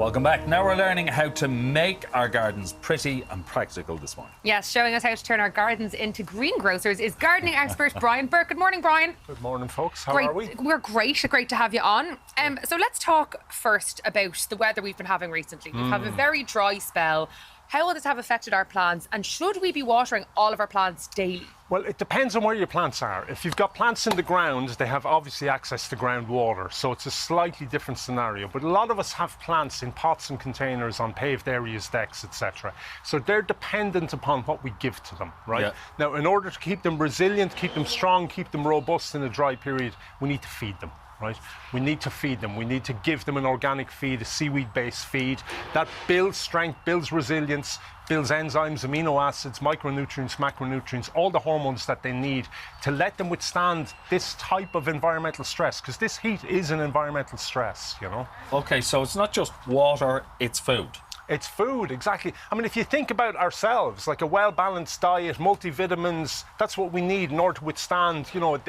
Welcome back. Now we're learning how to make our gardens pretty and practical this morning. Yes, showing us how to turn our gardens into greengrocers is gardening expert Brian Burke. Good morning, Brian. Good morning, folks. How are we? We're great. Great to have you on. So let's talk first about the weather we've been having recently. We've had a very dry spell. How will this have affected our plants, and should we be watering all of our plants daily? Well, it depends on where your plants are. If you've got plants in the ground, they have obviously access to groundwater, so it's a slightly different scenario. But a lot of us have plants in pots and containers on paved areas, decks, etc. So they're dependent upon what we give to them, right? Yeah. Now, in order to keep them resilient, keep them strong, keep them robust in a dry period, we need to feed them. Right? We need to feed them. We need to give them an organic feed, a seaweed-based feed that builds strength, builds resilience, builds enzymes, amino acids, micronutrients, macronutrients, all the hormones that they need to let them withstand this type of environmental stress, because this heat is an environmental stress, you know? Okay, so it's not just water, it's food. It's food, exactly. I mean, if you think about ourselves, like a well-balanced diet, multivitamins, that's what we need in order to withstand, you know,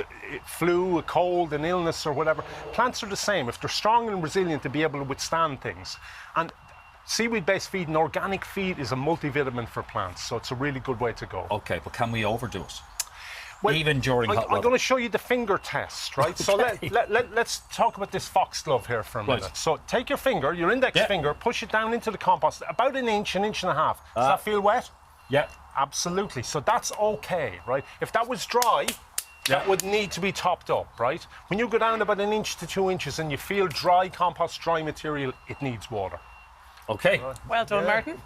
flu, a cold, an illness or whatever. Plants are the same. If they're strong and resilient, to be able to withstand things. And seaweed-based feed and organic feed is a multivitamin for plants, so it's a really good way to go. Okay, but can we overdo it? Well, even during hot weather? I'm going to show you the finger test, right? Okay. So let's talk about this foxglove here for a minute. Right. So take your finger, your index finger, push it down into the compost, about an inch and a half. Does that feel wet? Yeah. Absolutely. So that's okay, right? If that was dry, that would need to be topped up, right? When you go down about an inch to 2 inches and you feel dry compost, dry material, it needs water. Okay. Well done, Martin.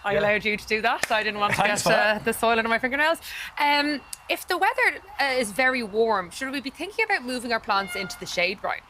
I allowed you to do that. I didn't want to Thanks get the soil under my fingernails. If the weather is very warm, should we be thinking about moving our plants into the shade, Brian?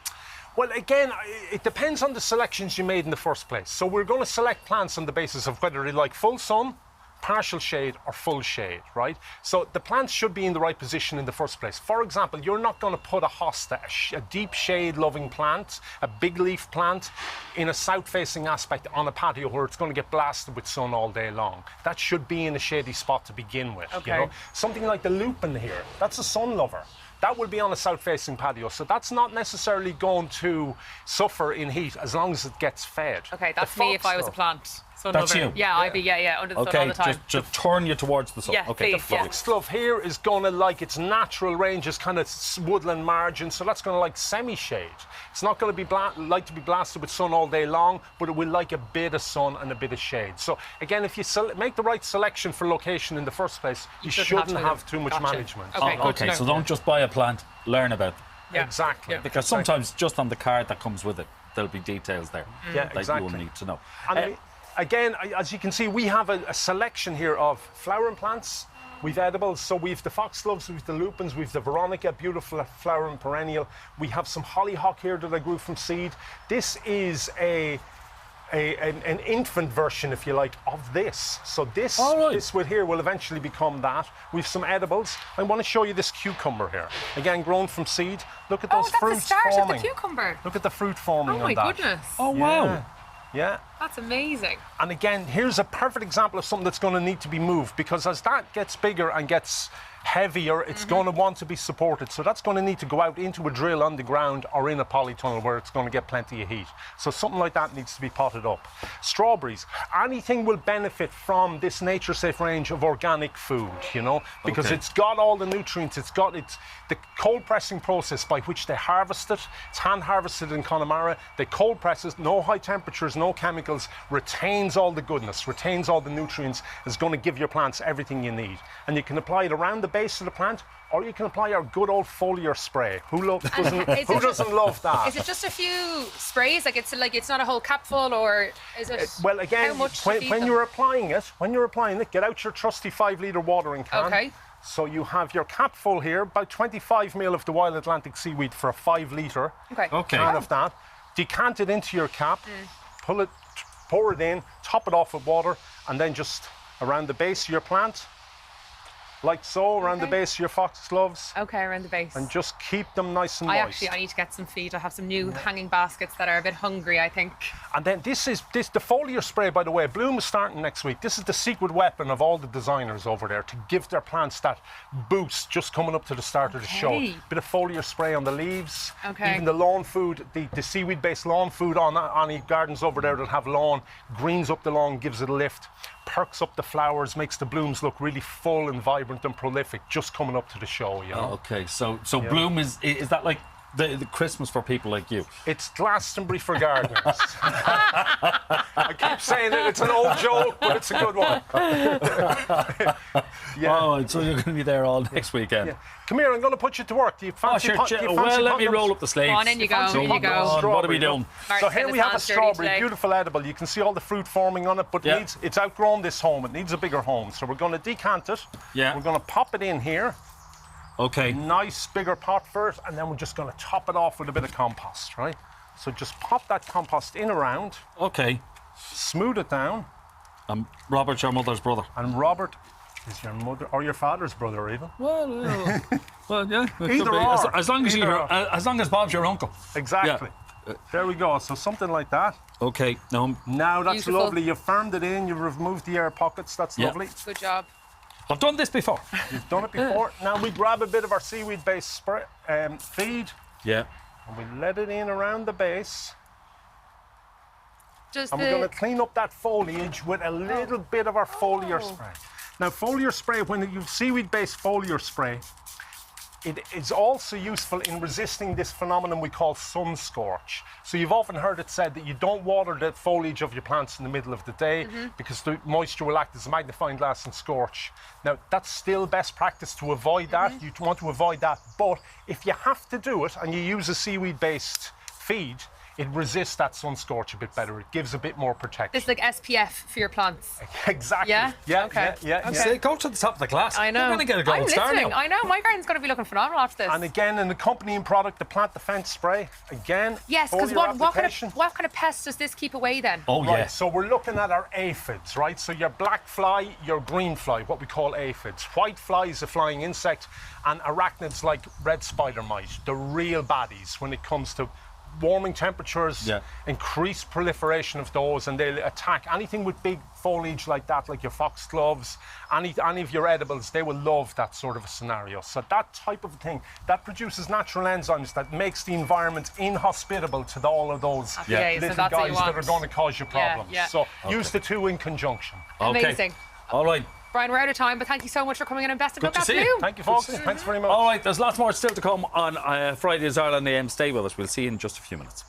Well, again, it depends on the selections you made in the first place. So we're going to select plants on the basis of whether they like full sun, partial shade or full shade, right? So the plants should be in the right position in the first place. For example, you're not going to put a hosta, a deep shade loving plant, a big leaf plant, in a south facing aspect on a patio where it's going to get blasted with sun all day long. That should be in a shady spot to begin with. Okay. You know? Something like the lupin here, that's a sun lover. That will be on a south-facing patio, so that's not necessarily going to suffer in heat as long as it gets fed. Okay, that's me if I was a plant. That's you? Yeah, I'd be, under the sun all the time. Just turn you towards the sun. Yeah, okay. please, The foxglove here is going to like its natural range is kind of woodland margin, so that's going to like semi-shade. It's not going to be like to be blasted with sun all day long, but it will like a bit of sun and a bit of shade. So again, if you make the right selection for location in the first place, you shouldn't have too much management. Okay, So don't just buy a plant, learn about them. Yeah. Exactly. Because sometimes just on the card that comes with it, there'll be details there that you will need to know. And again, as you can see, we have a selection here of flowering plants. We've edibles, so we've the foxgloves, we've the lupins, we've the veronica, beautiful flowering perennial. We have some hollyhock here that I grew from seed. This is an infant version, if you like, of this. So this one here will eventually become that. We've some edibles. I want to show you this cucumber here. Again, grown from seed. Look at those fruits that's the start forming. of the cucumber. Look at the fruit forming on that. Oh my goodness. Oh, wow. Yeah. That's amazing. And again, here's a perfect example of something that's going to need to be moved, because as that gets bigger and gets heavier, it's going to want to be supported. So that's going to need to go out into a drill underground or in a polytunnel where it's going to get plenty of heat. So something like that needs to be potted up. Strawberries, anything will benefit from this nature safe range of organic food, you know, because it's got all the nutrients, it's the cold pressing process by which they harvest it. It's hand harvested in Connemara. They cold press it, no high temperatures, no chemicals, retains all the goodness, retains all the nutrients, is going to give your plants everything you need. And you can apply it around the base of the plant, or you can apply our good old foliar spray. Who doesn't love that? Is it just a few sprays? Like it's not a whole capful, or is it? Well, again, how much when you're applying it, get out your trusty 5-litre watering can. Okay. So you have your cap full here, about 25 ml of the Wild Atlantic seaweed for a 5-litre can of that. Decant it into your cap, pour it in, top it off with water, and then just around the base of your plant, like so, around the base of your foxgloves. Okay, around the base. And just keep them nice and moist. I need to get some feed. I have some new hanging baskets that are a bit hungry, I think. And then the foliar spray, by the way, Bloom is starting next week. This is the secret weapon of all the designers over there to give their plants that boost just coming up to the start of the show. Bit of foliar spray on the leaves. Okay. Even the lawn food, the seaweed-based lawn food on the gardens over there that have lawn, greens up the lawn, gives it a lift, perks up the flowers, makes the blooms look really full and vibrant and prolific just coming up to the show, you know. Okay, so Bloom is that like the Christmas for people like you? It's Glastonbury for gardeners. I keep saying it, it's an old joke, but it's a good one. Oh, so you're going to be there all next weekend. Yeah. Come here, I'm going to put you to work. Do you fancy well, let me roll up the sleeves. Go on, in you go, in you go. What are we doing? So here we have a strawberry, beautiful edible. You can see all the fruit forming on it, but it's outgrown this home. It needs a bigger home. So we're going to decant it. Yeah. We're going to pop it in here. Okay. Nice bigger pot first, and then we're just going to top it off with a bit of compost, right? So just pop that compost in around. Okay. Smooth it down. Robert's your mother's brother. And Robert is your mother or your father's brother, even. Well, yeah. Either or. As long as Bob's your uncle. Exactly. Yeah. There we go. So something like that. Okay. Now that's lovely. You've firmed it in. You've removed the air pockets. That's lovely. Good job. I've done this before. You've done it before. Now we grab a bit of our seaweed-based spray, feed. Yeah. And we let it in around the base. We're going to clean up that foliage with a little bit of our foliar spray. Now, foliar spray, when you use seaweed-based foliar spray, it is also useful in resisting this phenomenon we call sun scorch. So you've often heard it said that you don't water the foliage of your plants in the middle of the day because the moisture will act as a magnifying glass and scorch. Now, that's still best practice to avoid that. You want to avoid that. But if you have to do it and you use a seaweed-based feed, it resists that sun scorch a bit better. It gives a bit more protection. It's like SPF for your plants. Exactly. Yeah? Yeah. Okay. Go to the top of the class. I know. You're going to get a gold star now. I know. My garden's going to be looking phenomenal after this. And again, an accompanying product, the plant defense spray. Again, yes, because what kind of pests does this keep away then? Oh, right, yeah. So we're looking at our aphids, right? So your black fly, your green fly, what we call aphids. White fly is a flying insect, and arachnids like red spider mite, the real baddies when it comes to warming temperatures, increased proliferation of those, and they'll attack anything with big foliage like that, like your foxgloves, any of your edibles. They will love that sort of a scenario. So that type of thing, that produces natural enzymes that makes the environment inhospitable to all of those little guys that are going to cause you problems. So use the two in conjunction. Amazing. All right. Brian, we're out of time, but thank you so much for coming in and best of luck. Good to see you. Thank you, folks. Thanks very much. All right, there's lots more still to come on Friday's Ireland AM. Stay with us. We'll see you in just a few minutes.